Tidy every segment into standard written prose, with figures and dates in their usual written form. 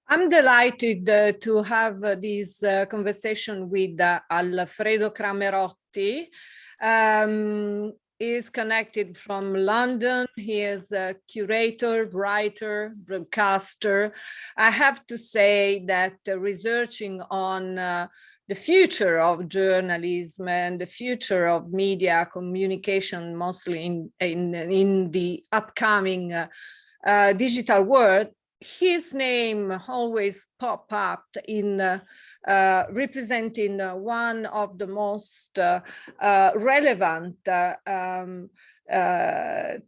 I'm delighted to have this conversation with Alfredo Cramerotti. He is connected from London. He is a curator, writer, broadcaster. I have to say that researching on the future of journalism and the future of media communication, mostly in the upcoming digital world, his name always pop up in representing one of the most relevant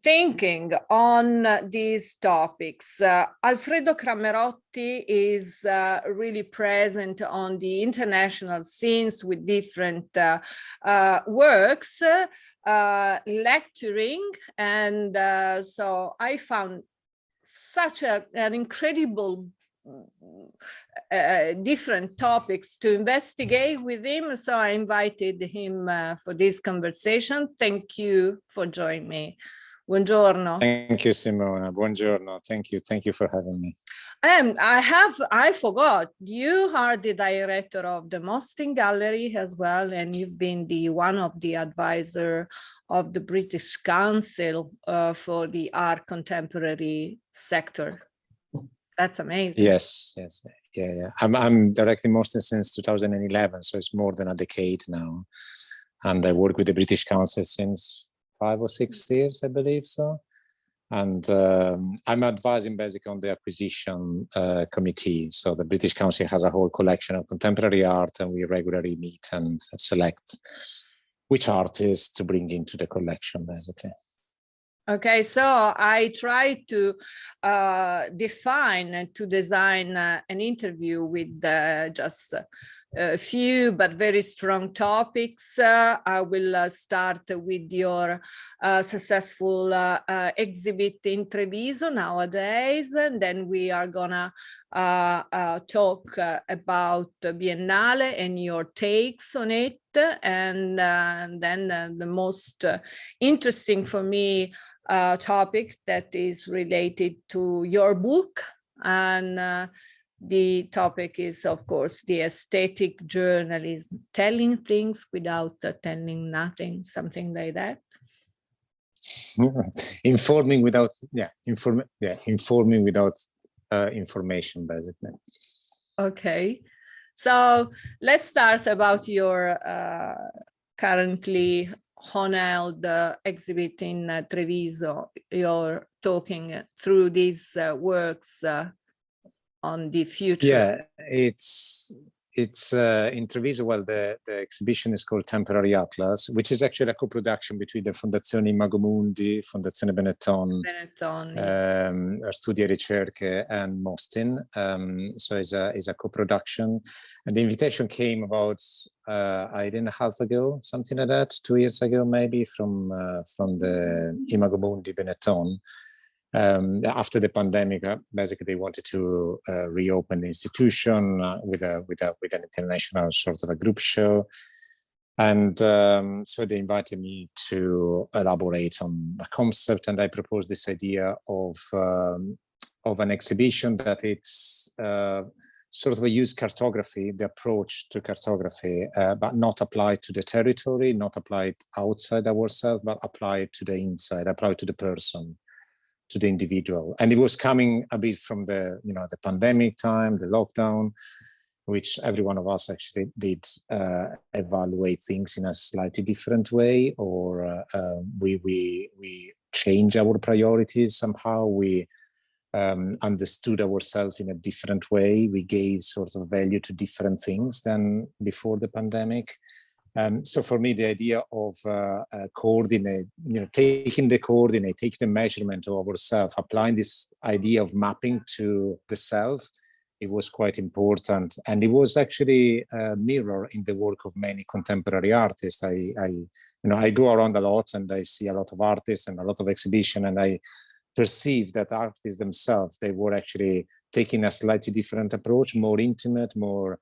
thinking on these topics. Alfredo Cramerotti is really present on the international scenes with different works, lecturing, and so I found such an incredible different topics to investigate with him. So I invited him for this conversation. Thank you for joining me. Buongiorno. Thank you, Simona. Buongiorno. Thank you. Thank you for having me. And I forgot, you are the director of the MOSTYN Gallery as well, and you've been one of the advisor of the British Council for the art contemporary sector. That's amazing. Yes. Yeah. I'm directing MOSTYN since 2011, so it's more than a decade now. And I work with the British Council since 5 or 6 years, I believe so. And I'm advising basically on the acquisition committee. So the British Council has a whole collection of contemporary art, and we regularly meet and select which artists to bring into the collection, basically. Okay, so I try to design an interview with just a few but very strong topics. I will start with your successful exhibit in Treviso nowadays, and then we are gonna talk about the Biennale and your takes on it, and then the most interesting for me topic that is related to your book, and the topic is, of course, the aesthetic journalism, telling things without telling nothing, something like that. Informing without information, basically. Okay, so let's start about your currently held exhibit in Treviso. You're talking through these works on the future. Yeah, it's in Treviso. Well, the exhibition is called Temporary Atlas, which is actually a co-production between the Fondazione Mundi, Fondazione Benetton, Studi e Ricerche, and MOSTYN. So it's a co-production, and the invitation came about a year and a half ago, something like that, 2 years ago maybe, from the Mundi Benetton. After the pandemic, basically they wanted to reopen the institution with an international sort of a group show, and so they invited me to elaborate on a concept, and I proposed this idea of an exhibition that it's sort of a use cartography, the approach to cartography, but not applied to the territory, not applied outside ourselves, but applied to the inside, applied to the person, to the individual. And it was coming a bit from the pandemic time, the lockdown, which every one of us actually did evaluate things in a slightly different way, or we changed our priorities somehow. We understood ourselves in a different way. We gave sort of value to different things than before the pandemic. So for me, the idea of taking the measurement of ourselves, applying this idea of mapping to the self, it was quite important. And it was actually a mirror in the work of many contemporary artists. I go around a lot, and I see a lot of artists and a lot of exhibition, and I perceive that artists themselves, they were actually taking a slightly different approach, more intimate, more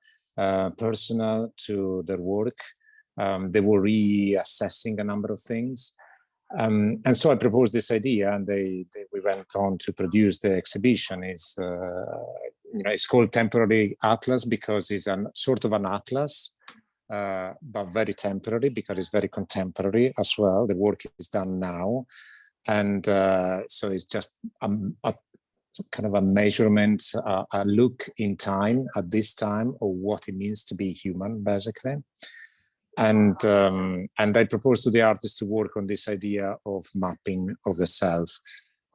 personal to their work. They were reassessing a number of things. And so I proposed this idea, and we went on to produce the exhibition. it's called Temporary Atlas because it's a sort of an atlas, but very temporary because it's very contemporary as well. The work is done now. And so it's just a kind of a measurement, a look in time at this time of what it means to be human, basically. And I propose to the artists to work on this idea of mapping of the self.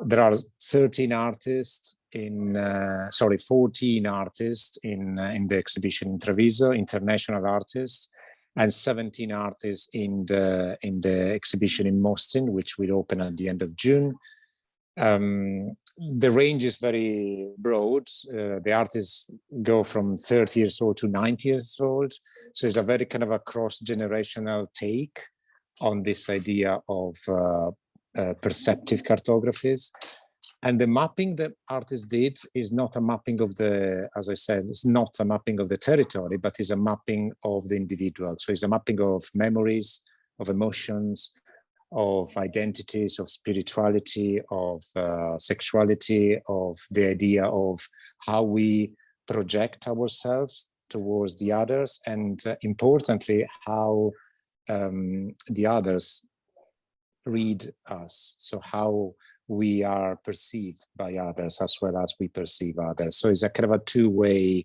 There are 14 artists in the exhibition in Treviso, international artists, and 17 artists in the exhibition in MOSTYN, which will open at the end of June. The range is very broad. The artists go from 30 years old to 90 years old. So it's a very kind of a cross-generational take on this idea of perceptive cartographies. And the mapping that artists did is not a mapping of the, as I said, it's not a mapping of the territory, but is a mapping of the individual. So it's a mapping of memories, of emotions, of identities, of spirituality, of sexuality, of the idea of how we project ourselves towards the others, and importantly, how the others read us. So how we are perceived by others as well as we perceive others. So it's a kind of a two-way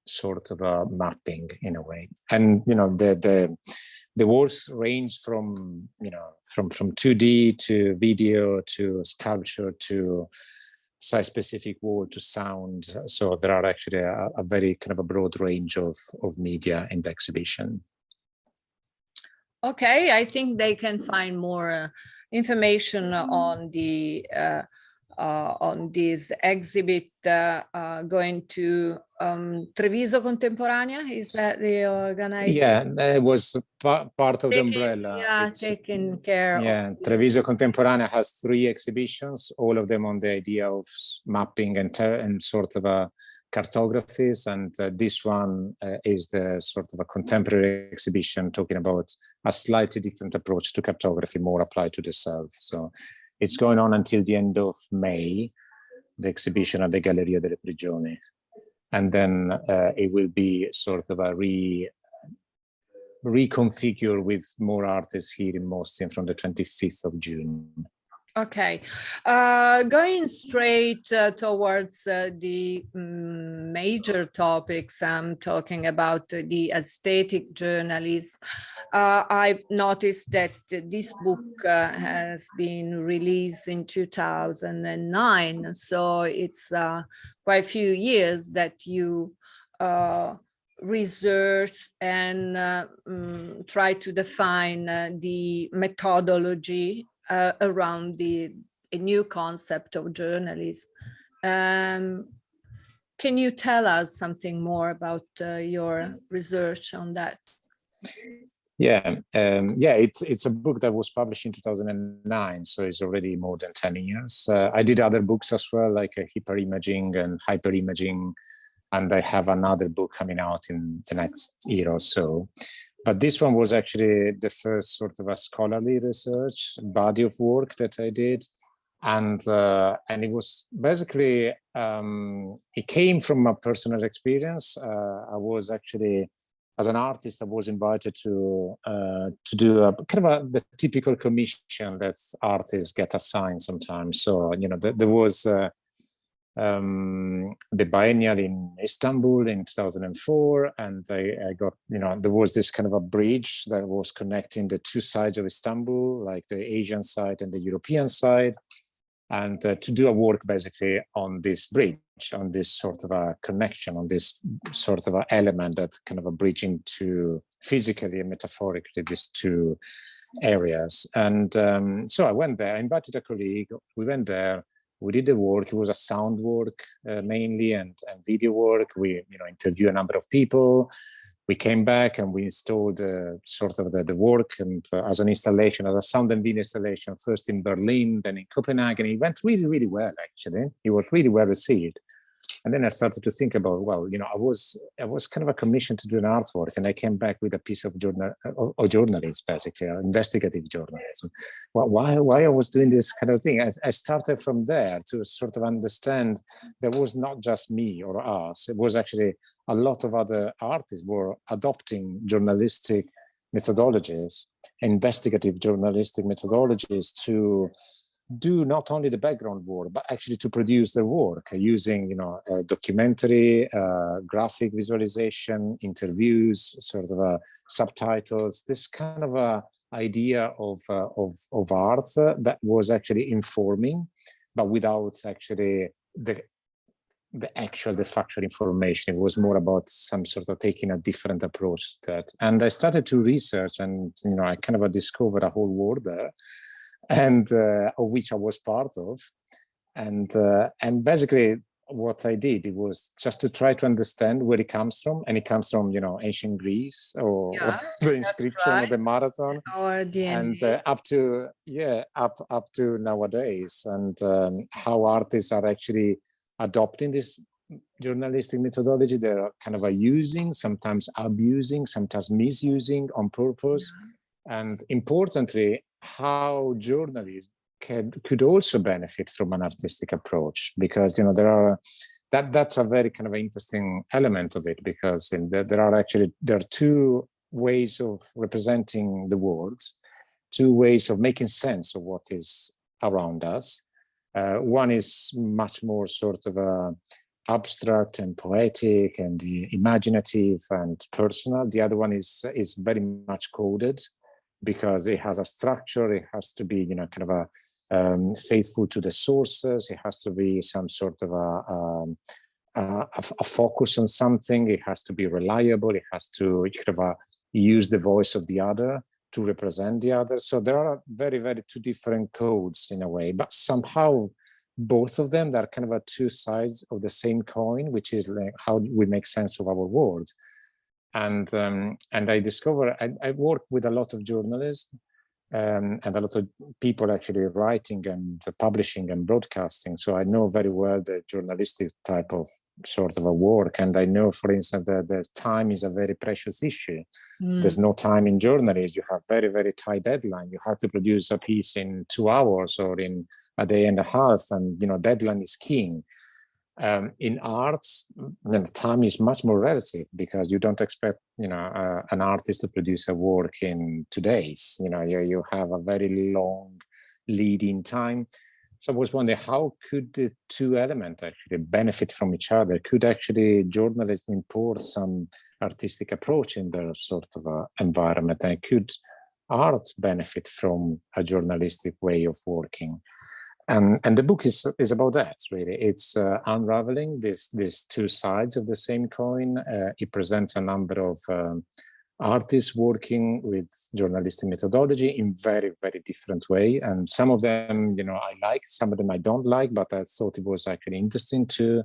sort of a mapping in a way. And the works range from from 2D to video to sculpture to site-specific word to sound. So there are actually a very kind of a broad range of media in the exhibition. Okay, I think they can find more information on the on this exhibit going to Treviso Contemporanea. Is that the organization? Yeah, it was part of the umbrella. Yeah, taken care of. Yeah, Treviso Contemporanea has 3 exhibitions, all of them on the idea of mapping and sort of a cartographies, and this one is the sort of a contemporary exhibition talking about a slightly different approach to cartography, more applied to the self. So it's going on until the end of May, the exhibition at the Gallerie delle Prigioni. And then it will be sort of a reconfigure with more artists here in MOSTYN from the 25th of June. Okay, going straight towards the major topics, I'm talking about the aesthetic journalism. I've noticed that this book has been released in 2009, so it's quite a few years that you research and try to define the methodology around a new concept of journalism. Can you tell us something more about your research on that? Yeah, it's a book that was published in 2009, so it's already more than 10 years. I did other books as well, like hyperimaging and hyperimaging, and I have another book coming out in the next year or so. But this one was actually the first sort of a scholarly research body of work that I did. And it was basically, it came from a personal experience. I was actually, as an artist, I was invited to do a kind of the typical commission that artists get assigned sometimes. So, there was the Biennale in Istanbul in 2004, and I got, there was this kind of a bridge that was connecting the 2 sides of Istanbul, like the Asian side and the European side, and to do a work basically on this bridge, on this sort of a connection, on this sort of an element that kind of a bridging to physically and metaphorically these 2 areas. And so I went there, I invited a colleague, we went there, we did the work. It was a sound work mainly and video work. We interviewed a number of people. We came back and we installed sort of the work and as an installation, as a sound and video installation, first in Berlin, then in Copenhagen. It went really, really well, actually. It was really well received. And then I started to think about, well, you know, I was kind of a commission to do an artwork, and I came back with a piece of journalism, basically, investigative journalism. Well, why I was doing this kind of thing? I started from there to sort of understand there was not just me or us. It was actually a lot of other artists were adopting journalistic methodologies, investigative journalistic methodologies to do not only the background work, but actually to produce their work using, you know, documentary, graphic visualization, interviews, sort of subtitles, this kind of idea of art that was actually informing, but without actually the factual information. It was more about some sort of taking a different approach to that. And I started to research, and, you know, I kind of discovered a whole world there, and of which I was part of. And basically what I did, it was just to try to understand where it comes from. And it comes from, you know, ancient Greece, or the inscription of the marathon, and up to nowadays, and how artists are actually adopting this journalistic methodology. They're kind of using, sometimes abusing, sometimes misusing on purpose. And importantly, how journalists could also benefit from an artistic approach, because, you know, that's a very kind of interesting element of it, because there are two ways of representing the world, two ways of making sense of what is around us. One is much more sort of abstract and poetic and imaginative and personal. The other one is very much coded, because it has a structure. It has to be, you know, kind of faithful to the sources. It has to be some sort of a focus on something. It has to be reliable. It has to kind of use the voice of the other to represent the other. So there are very, very two different codes in a way, but somehow both of them are kind of two sides of the same coin, which is like how we make sense of our world. And I discovered, I work with a lot of journalists and a lot of people actually writing and publishing and broadcasting. So I know very well the journalistic type of sort of a work. And I know, for instance, that the time is a very precious issue. There's no time in journalism. You have very, very tight deadline. You have to produce a piece in 2 hours or in a day and a half. And, you know, deadline is king. In arts, you know, time is much more relative, because you don't expect, you know, an artist to produce a work in 2 days. You know, you have a very long lead-in time. So I was wondering, how could the two elements actually benefit from each other? Could actually journalists import some artistic approach in their sort of environment, and could art benefit from a journalistic way of working? And the book is about that, really. It's unraveling these two sides of the same coin. It presents a number of artists working with journalistic methodology in very, very different way. And some of them, you know, I like, some of them I don't like, but I thought it was actually interesting to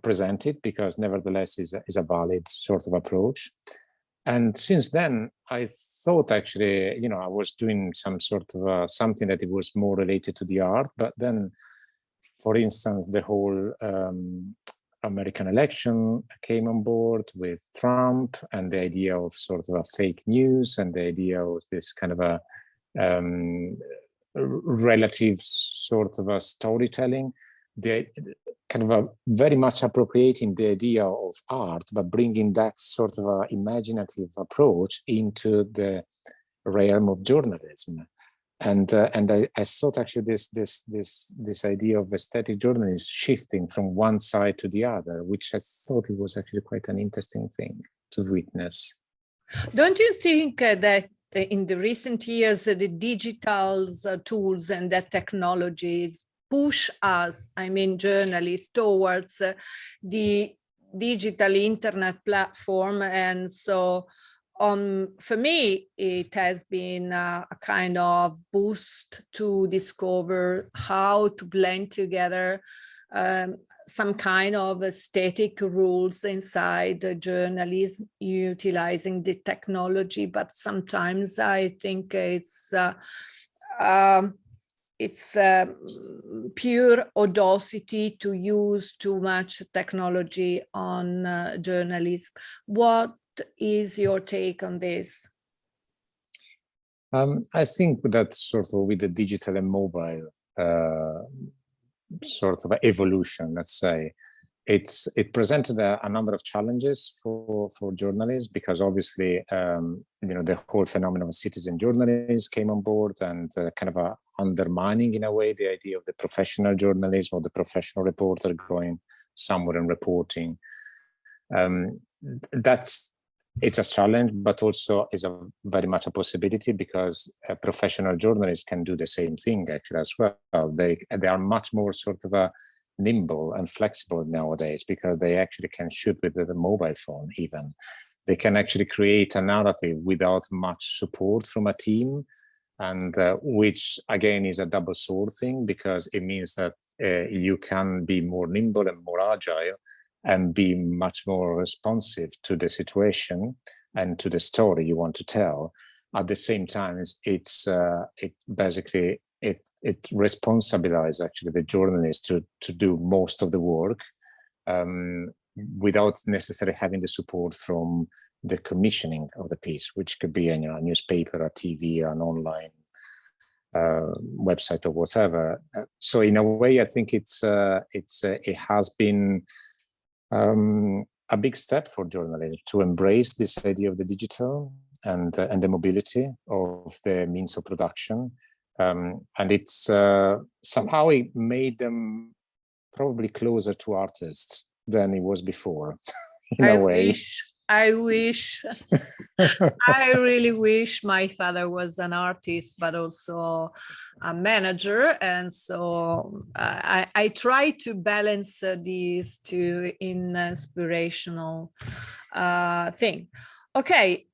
present it, because nevertheless is a valid sort of approach. And since then, I thought actually, you know, I was doing some sort of something that it was more related to the art. But then, for instance, the whole American election came on board with Trump, and the idea of sort of a fake news, and the idea of this kind of a relative sort of a storytelling. The kind of a very much appropriating the idea of art, but bringing that sort of a imaginative approach into the realm of journalism. And I thought actually this idea of aesthetic journalism is shifting from one side to the other, which I thought it was actually quite an interesting thing to witness. Don't you think that in the recent years, the digital tools and the technologies push us, I mean, journalists, towards the digital internet platform? And so for me, it has been a kind of boost to discover how to blend together some kind of aesthetic rules inside the journalism, utilizing the technology. But sometimes I think it's it's pure audacity to use too much technology on journalism. What is your take on this? I think that sort of with the digital and mobile sort of evolution, let's say, it presented a number of challenges for journalists, because obviously the whole phenomenon of citizen journalists came on board, and kind of undermining in a way the idea of the professional journalist or the professional reporter going somewhere and reporting. It's a challenge, but also is a very much a possibility, because professional journalists can do the same thing actually as well. They are much more sort of nimble and flexible nowadays, because they actually can shoot with the mobile phone. Even they can actually create a narrative without much support from a team, and which again is a double sword thing, because it means that you can be more nimble and more agile and be much more responsive to the situation and to the story you want to tell. At the same time, it basically responsibilizes actually the journalist to do most of the work without necessarily having the support from the commissioning of the piece, which could be a newspaper, a TV, an online website, or whatever. So in a way, I think it has been a big step for journalism to embrace this idea of the digital and the mobility of the means of production. And it's somehow it made them probably closer to artists than it was before, in a way. I wish, I really wish my father was an artist, but also a manager. And so I try to balance these two in inspirational thing. Okay,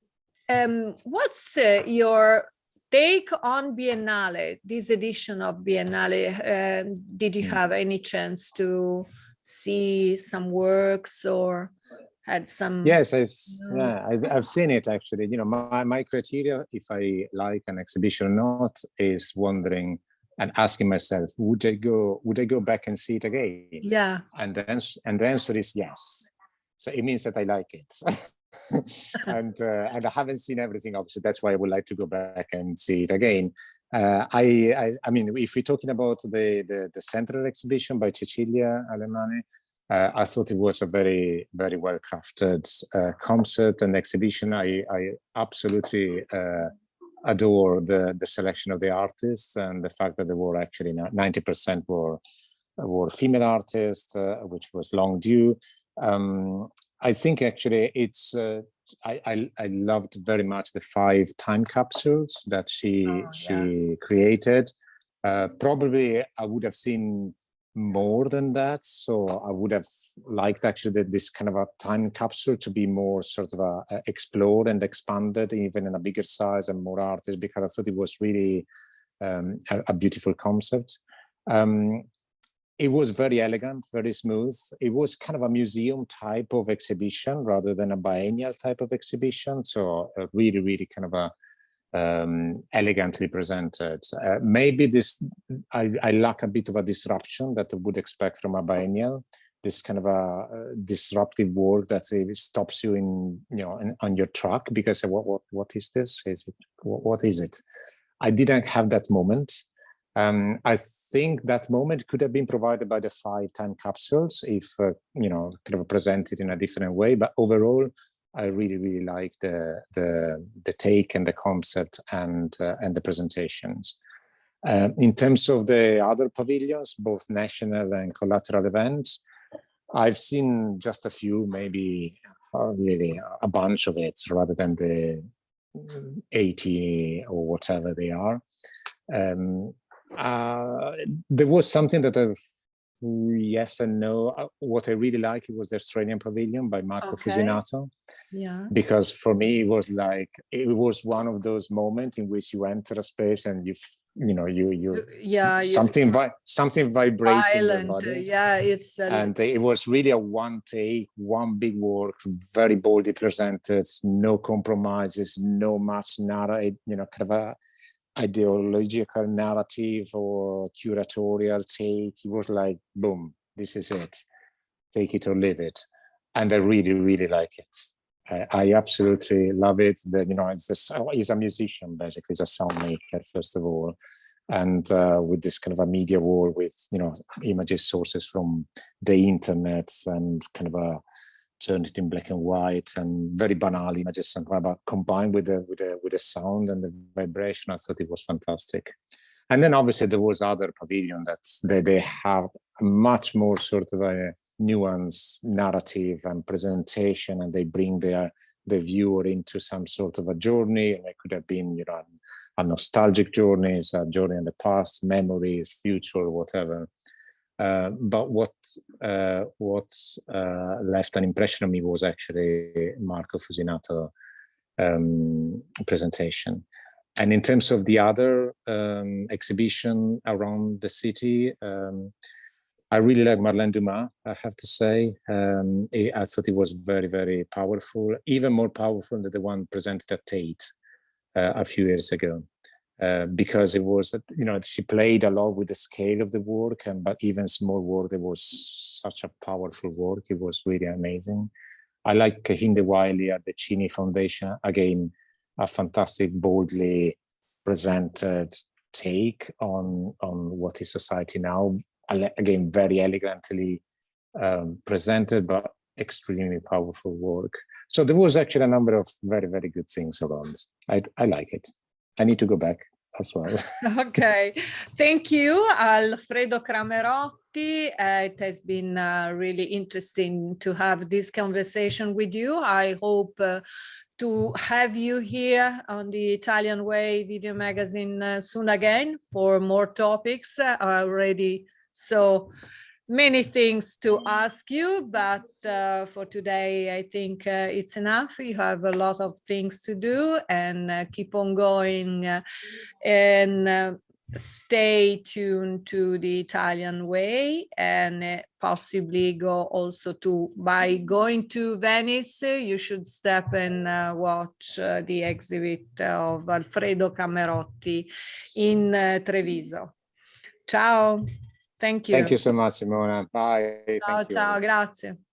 what's your take on Biennale, this edition of Biennale? Did you have any chance to see some works or had some? Yes, I've seen it actually. My criteria, if I like an exhibition or not, is wondering and asking myself, would I go back and see it again? Yeah. And the answer is yes. So it means that I like it. and I haven't seen everything, obviously. That's why I would like to go back and see it again. I mean, if we're talking about the central exhibition by Cecilia Alemani, I thought it was a very, very well crafted concert and exhibition. I absolutely adore the selection of the artists, and the fact that there were actually 90% were female artists, which was long due. I think actually it's I loved very much the 5 time capsules that she created. Probably I would have seen more than that, so I would have liked actually this kind of a time capsule to be more sort of explored and expanded, even in a bigger size and more artists, because I thought it was really a beautiful concept. It was very elegant, very smooth. It was kind of a museum type of exhibition rather than a biennial type of exhibition. So really, really kind of a elegantly presented. Maybe this, I lack a bit of a disruption that I would expect from a biennial. This kind of a disruptive work that stops you on your track, because what is this? What is it? I didn't have that moment. I think that moment could have been provided by the 5 time capsules if kind of presented in a different way. But overall, I really, really like the take and the concept and the presentations. In terms of the other pavilions, both national and collateral events, I've seen just a few, maybe really a bunch of it, rather than the 80 or whatever they are. There was something that yes and no. What I really liked was the Australian Pavilion by Marco Fusinato. Yeah. Because for me, it was one of those moments in which you enter a space and something vibrates in your body. Yeah, and it was really a one take, one big work, very boldly presented, no compromises, no much narrative, kind of ideological narrative or curatorial take. It was like, boom, this is it. Take it or leave it. And I really, really like it. I absolutely love it. He's a musician, basically. He's a sound maker, first of all. And with this kind of a media wall with, images sources from the internet and kind of turned it in black and white and very banal images, and but combined with the sound and the vibration, I thought it was fantastic. And then obviously there was other pavilion that they have a much more sort of a nuanced narrative and presentation, and they bring the viewer into some sort of a journey, and it could have been, a nostalgic journey, a journey in the past, memories, future, whatever. But what left an impression on me was actually Marco Fusinato presentation. And in terms of the other exhibition around the city, I really like Marlène Dumas, I have to say. I thought it was very, very powerful, even more powerful than the one presented at Tate a few years ago. Because it was, she played a lot with the scale of the work, but even small work, it was such a powerful work. It was really amazing. I like Hinde Wiley at the Cini Foundation. Again, a fantastic, boldly presented take on what is society now. Again, very elegantly presented, but extremely powerful work. So there was actually a number of very, very good things around. I like it. I need to go back as well. Okay, thank you, Alfredo Cramerotti. It has been really interesting to have this conversation with you. I hope to have you here on the Italian Way video magazine soon again for more topics. Already so many things to ask you, but for today, I think it's enough. You have a lot of things to do, and keep on going and stay tuned to the Italian Way, and possibly go also by going to Venice, you should step and watch the exhibit of Alfredo Cramerotti in Treviso. Ciao. Thank you. Thank you so much, Simona. Bye. Ciao, Thank you. ciao, grazie.